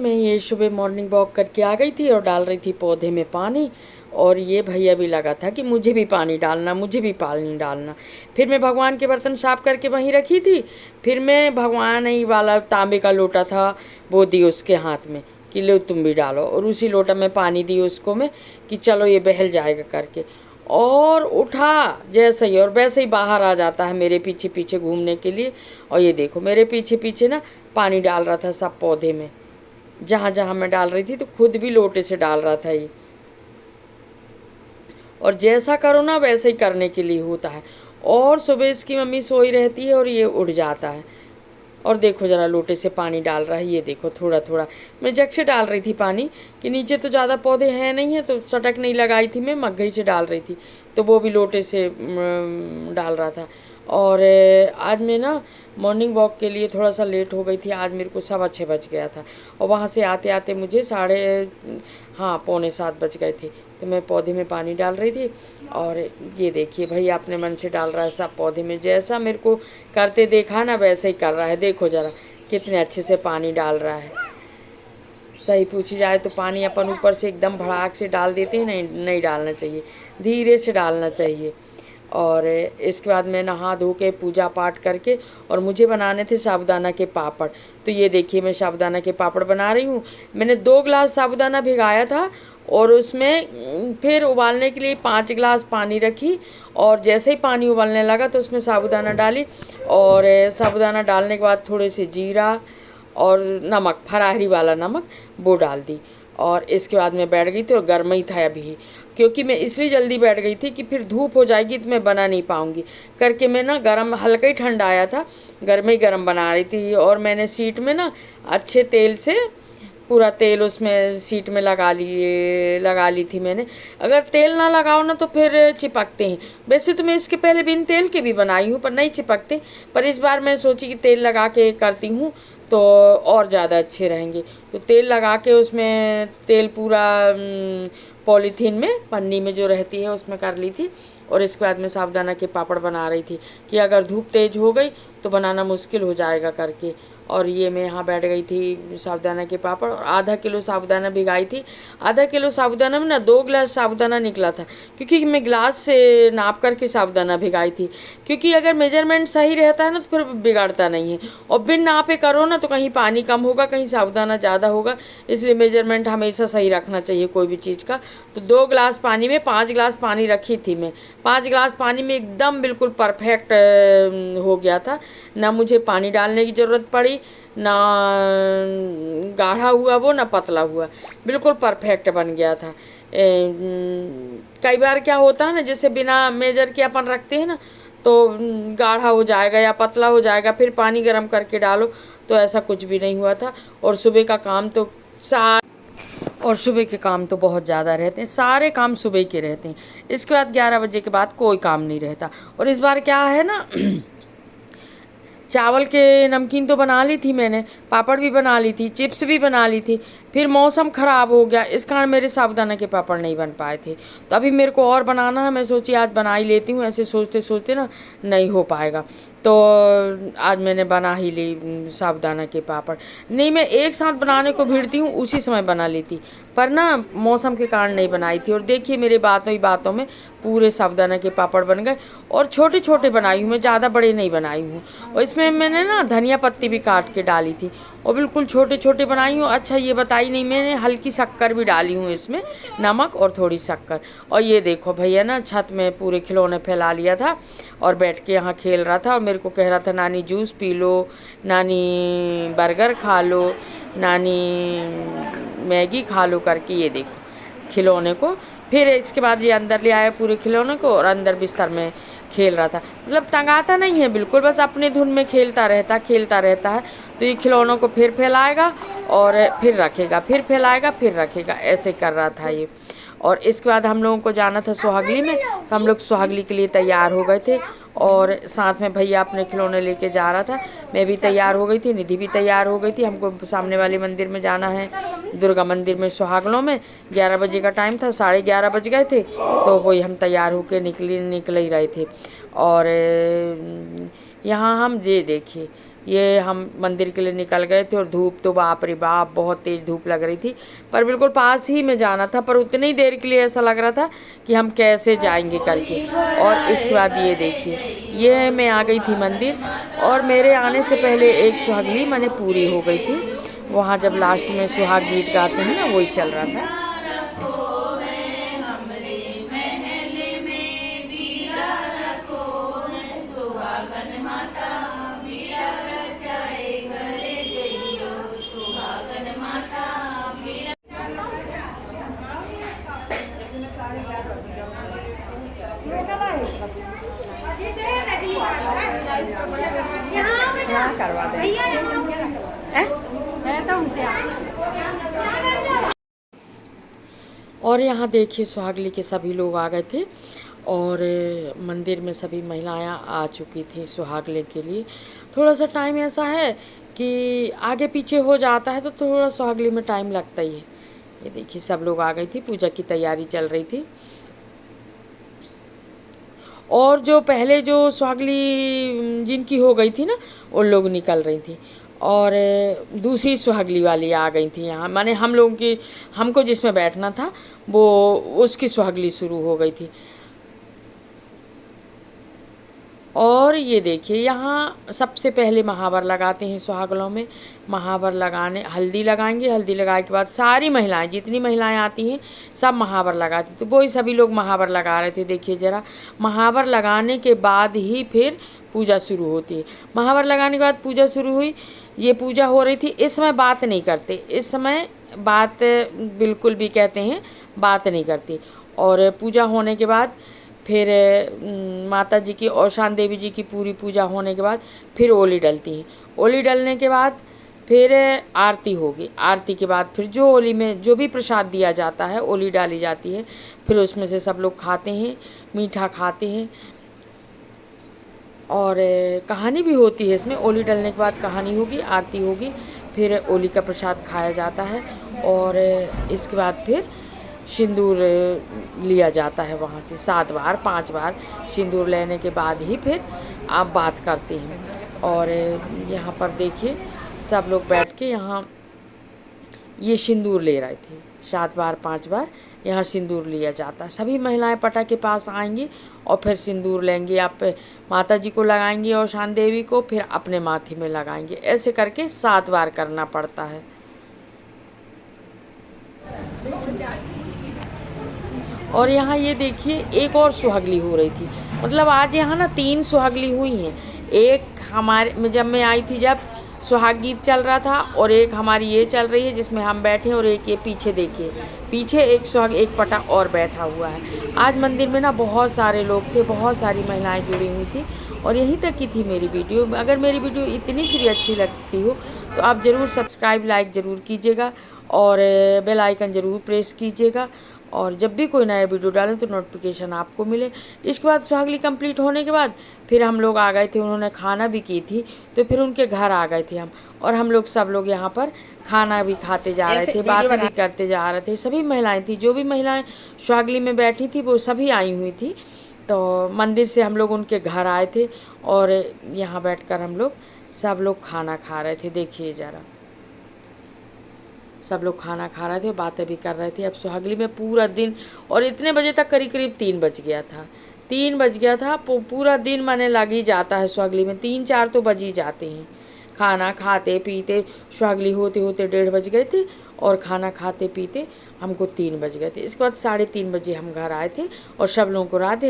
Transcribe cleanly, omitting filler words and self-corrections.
मैं ये सुबह मॉर्निंग वॉक करके आ गई थी और डाल रही थी पौधे में पानी। और ये भैया भी लगा था कि मुझे भी पानी डालना, मुझे भी पानी डालना। फिर मैं भगवान के बर्तन साफ करके वहीं रखी थी। फिर मैं भगवान ही वाला तांबे का लोटा था वो दी उसके हाथ में कि लो तुम भी डालो, और उसी लोटा में पानी दी उसको मैं कि चलो ये बहल जाएगा करके। और उठा जैसे ही और वैसे ही बाहर आ जाता है मेरे पीछे पीछे घूमने के लिए। और ये देखो मेरे पीछे पीछे ना पानी डाल रहा था सब पौधे में, जहाँ जहाँ मैं डाल रही थी, तो खुद भी लोटे से डाल रहा था ये। और जैसा करो ना वैसे ही करने के लिए होता है। और सुबह इसकी मम्मी सोई रहती है और ये उठ जाता है। और देखो ज़रा लोटे से पानी डाल रहा है, ये देखो थोड़ा थोड़ा। मैं जग से डाल रही थी पानी कि नीचे तो ज़्यादा पौधे हैं नहीं है, तो सटक नहीं लगाई थी, मैं मग्घई से डाल रही थी, तो वो भी लोटे से डाल रहा था। और आज मैं ना मॉर्निंग वॉक के लिए थोड़ा सा लेट हो गई थी। आज मेरे को 6:15 बज गया था और वहाँ से आते आते मुझे पौने 7 बज गए थे। तो मैं पौधे में पानी डाल रही थी। और ये देखिए भैया अपने मन से डाल रहा है सब पौधे में, जैसा मेरे को करते देखा ना वैसे ही कर रहा है। देखो ज़रा कितने अच्छे से पानी डाल रहा है। सही पूछी जाए तो पानी अपन ऊपर से एकदम भड़ाक से डाल देते हैं, नहीं डालना चाहिए, धीरे से डालना चाहिए। और इसके बाद मैं नहा धो के पूजा पाठ करके, और मुझे बनाने थे साबूदाना के पापड़। तो ये देखिए मैं साबूदाना के पापड़ बना रही हूँ। मैंने 2 गिलास साबूदाना भिगाया था और उसमें फिर उबालने के लिए 5 गिलास पानी रखी। और जैसे ही पानी उबालने लगा तो उसमें साबूदाना डाली, और साबूदाना डालने के बाद थोड़े से जीरा और नमक, फरारी वाला नमक, वो डाल दी। और इसके बाद मैं बैठ गई थी, और गर्म ही था अभी, क्योंकि मैं इसलिए जल्दी बैठ गई थी कि फिर धूप हो जाएगी तो मैं बना नहीं पाऊँगी करके। मैं ना गरम, हल्का ही ठंडा आया था, गर्म ही गर्म बना रही थी। और मैंने सीट में ना अच्छे तेल से पूरा तेल उसमें सीट में लगा ली थी मैंने। अगर तेल ना लगाओ ना तो फिर चिपकते हैं। वैसे तो मैं इसके पहले बिन तेल के भी बनाई हूँ पर नहीं चिपकते, पर इस बार मैं सोची कि तेल लगा के करती हूँ तो और ज़्यादा अच्छे रहेंगे। तो तेल लगा के उसमें तेल पूरा पॉलीथीन में, पन्नी में जो रहती है उसमें कर ली थी। और इसके बाद मैं साबूदाना के पापड़ बना रही थी कि अगर धूप तेज़ हो गई तो बनाना मुश्किल हो जाएगा करके। और ये मैं यहाँ बैठ गई थी साबूदाना के पापड़, और आधा किलो साबूदाना भिगाई थी। आधा किलो साबूदाना में ना 2 गिलास साबूदाना निकला था, क्योंकि मैं गिलास से नाप करके साबूदाना भिगाई थी। क्योंकि अगर मेजरमेंट सही रहता है ना तो फिर बिगाड़ता नहीं है, और बिन नापे करो ना तो कहीं पानी कम होगा, कहीं साबूदाना ज़्यादा होगा। इसलिए मेजरमेंट हमेशा सही रखना चाहिए कोई भी चीज़ का। तो 2 गिलास पानी में 5 गिलास पानी रखी थी मैं। 5 गिलास पानी में एकदम बिल्कुल परफेक्ट हो गया था। ना मुझे पानी डालने की ज़रूरत पड़ी, ना गाढ़ा हुआ वो, ना पतला हुआ, बिल्कुल परफेक्ट बन गया था। कई बार क्या होता है ना, जैसे बिना मेजर के अपन रखते हैं ना तो गाढ़ा हो जाएगा या पतला हो जाएगा, फिर पानी गर्म करके डालो, तो ऐसा कुछ भी नहीं हुआ था। और सुबह के काम तो बहुत ज़्यादा रहते हैं, सारे काम सुबह के रहते हैं। इसके बाद 11 बजे के बाद कोई काम नहीं रहता। और इस बार क्या है ना चावल के नमकीन तो बना ली थी मैंने, पापड़ भी बना ली थी, चिप्स भी बना ली थी। फिर मौसम ख़राब हो गया, इस कारण मेरे साबूदाना के पापड़ नहीं बन पाए थे। तो अभी मेरे को और बनाना है, मैं सोची आज बना ही लेती हूँ। ऐसे सोचते सोचते ना नहीं हो पाएगा, तो आज मैंने बना ही ली साबूदाना के पापड़। नहीं, मैं एक साथ बनाने को भिड़ती हूँ उसी समय बना लेती, पर ना मौसम के कारण नहीं बनाई थी। और देखिए मेरे बातों ही बातों में पूरे साबूदाना के पापड़ बन गए। और छोटे छोटे बनाई हूँ मैं, ज़्यादा बड़े नहीं बनाई हूँ। और इसमें मैंने ना धनिया पत्ती भी काट के डाली थी, और बिल्कुल छोटे छोटे बनाई हूँ। अच्छा ये बताई नहीं मैंने, हल्की शक्कर भी डाली हूँ इसमें, नमक और थोड़ी शक्कर। और ये देखो भैया ना छत में पूरे खिलौने फैला लिया था और बैठ के यहाँ खेल रहा था, और मेरे को कह रहा था नानी जूस पी लो, नानी बर्गर खा लो, नानी मैगी खा लो करके। ये देखो खिलौने को। फिर इसके बाद ये अंदर ले आया पूरे खिलौने को, और अंदर बिस्तर में खेल रहा था। मतलब तंगाता नहीं है बिल्कुल, बस अपने धुन में खेलता रहता है। तो ये खिलौनों को फिर फैलाएगा और फिर रखेगा, फिर फैलाएगा फिर रखेगा, ऐसे कर रहा था ये। और इसके बाद हम लोगों को जाना था सुहागली में, तो हम लोग सुहागली के लिए तैयार हो गए थे। और साथ में भैया अपने खिलौने लेके जा रहा था, मैं भी तैयार हो गई थी, निधि भी तैयार हो गई थी। हमको सामने वाले मंदिर में जाना है, दुर्गा मंदिर में सुहागलों में। 11 बजे का टाइम था, 11:30 बज गए थे, तो वही हम तैयार होकर निकल ही रहे थे। और यहाँ हम ये देखिए ये हम मंदिर के लिए निकल गए थे और धूप तो बाप रे बाप बहुत तेज़ धूप लग रही थी, पर बिल्कुल पास ही में जाना था, पर उतनी देर के लिए ऐसा लग रहा था कि हम कैसे जाएंगे करके। और इसके बाद ये देखिए, ये मैं आ गई थी मंदिर, और मेरे आने से पहले एक सुहागली मैंने पूरी हो गई थी। वहाँ जब लास्ट में सुहाग गीत गाते हैं ना, वही चल रहा था। हाँ, करवा दें। और यहाँ देखिए सुहागली के सभी लोग आ गए थे, और मंदिर में सभी महिलाएं आ चुकी थी सुहागले के लिए। थोड़ा सा टाइम ऐसा है कि आगे पीछे हो जाता है, तो थोड़ा सुहागली में टाइम लगता ही है। ये देखिए सब लोग आ गई थी, पूजा की तैयारी चल रही थी। और जो पहले जो सुहागली जिनकी हो गई थी ना, उन लोग निकल रही थी, और दूसरी सुहागली वाली आ गई थी यहाँ, माने हम लोगों की, हमको जिसमें बैठना था वो उसकी सुहागली शुरू हो गई थी। और ये देखिए यहाँ सबसे पहले महावर लगाते हैं सुहागलों में। महावर लगाने, हल्दी लगाएंगे, हल्दी लगाने के बाद सारी महिलाएं, जितनी महिलाएं आती हैं सब महावर लगाती, तो वही सभी लोग महावर लगा रहे थे। देखिए ज़रा, महावर लगाने के बाद ही फिर पूजा शुरू होती है। महावर लगाने के बाद पूजा शुरू हुई, ये पूजा हो रही थी। इस समय बात नहीं करते, इस समय बात बिल्कुल भी कहते हैं बात नहीं करती। और पूजा होने के बाद फिर माता जी की और शान देवी जी की पूरी पूजा होने के बाद फिर ओली डलती है। ओली डलने के बाद फिर आरती होगी। आरती के बाद फिर जो ओली में जो भी प्रसाद दिया जाता है, ओली डाली जाती है, फिर उसमें से सब लोग खाते हैं, मीठा खाते हैं। और कहानी भी होती है इसमें। ओली डलने के बाद कहानी होगी, आरती होगी, फिर ओली का प्रसाद खाया जाता है, और इसके बाद फिर सिंदूर लिया जाता है वहाँ से 7 बार 5 बार सिंदूर लेने के बाद ही फिर आप बात करते हैं। और यहाँ पर देखिए सब लोग बैठ के यहाँ ये सिंदूर ले रहे थे, 7 बार 5 बार यहाँ सिंदूर लिया जाता है। सभी महिलाएं पटा के पास आएंगी और फिर सिंदूर लेंगी, आप माता जी को लगाएंगी और शान देवी को, फिर अपने माथे में लगाएंगे। ऐसे करके 7 बार करना पड़ता है। और यहाँ ये देखिए एक और सुहागली हो रही थी, मतलब आज यहाँ ना 3 सुहागली हुई हैं। एक हमारे जब मैं आई थी, जब सुहाग गीत चल रहा था, और एक हमारी ये चल रही है जिसमें हम बैठे हैं, और एक ये पीछे देखिए, पीछे एक सुहाग एक पटा और बैठा हुआ है। आज मंदिर में ना बहुत सारे लोग थे, बहुत सारी महिलाएं जुड़ी हुई थी। और यहीं तक की थी मेरी वीडियो। अगर मेरी वीडियो इतनी सी भी अच्छी लगती हो तो आप ज़रूर सब्सक्राइब लाइक ज़रूर कीजिएगा, और बेल आइकन ज़रूर प्रेस कीजिएगा, और जब भी कोई नया वीडियो डालें तो नोटिफिकेशन आपको मिले। इसके बाद सुहागली कंप्लीट होने के बाद फिर हम लोग आ गए थे, उन्होंने खाना भी की थी, तो फिर उनके घर आ गए थे हम, और हम लोग सब लोग यहाँ पर खाना भी खाते जा रहे थे, बातें भी करते जा रहे थे। सभी महिलाएं थी, जो भी महिलाएं सुहागली में बैठी थी वो सभी आई हुई थी। तो मंदिर से हम लोग उनके घर आए थे, और यहाँ बैठकर हम लोग सब लोग खाना खा रहे थे। देखिए ज़रा, सब लोग खाना खा रहे थे, बातें भी कर रहे थे। अब सुहागली में पूरा दिन, और इतने बजे तक करीब करीब 3 बज गया था, 3 बज गया था। पूरा दिन माने लग ही जाता है सुहागली में, 3-4 तो बज ही जाते हैं। खाना खाते पीते सुहागली होते होते 1:30 बज गए थे, और खाना खाते पीते हमको 3 बज गए थे। इसके बाद 3:30 बजे हम घर आए थे, और सब लोगों को राधे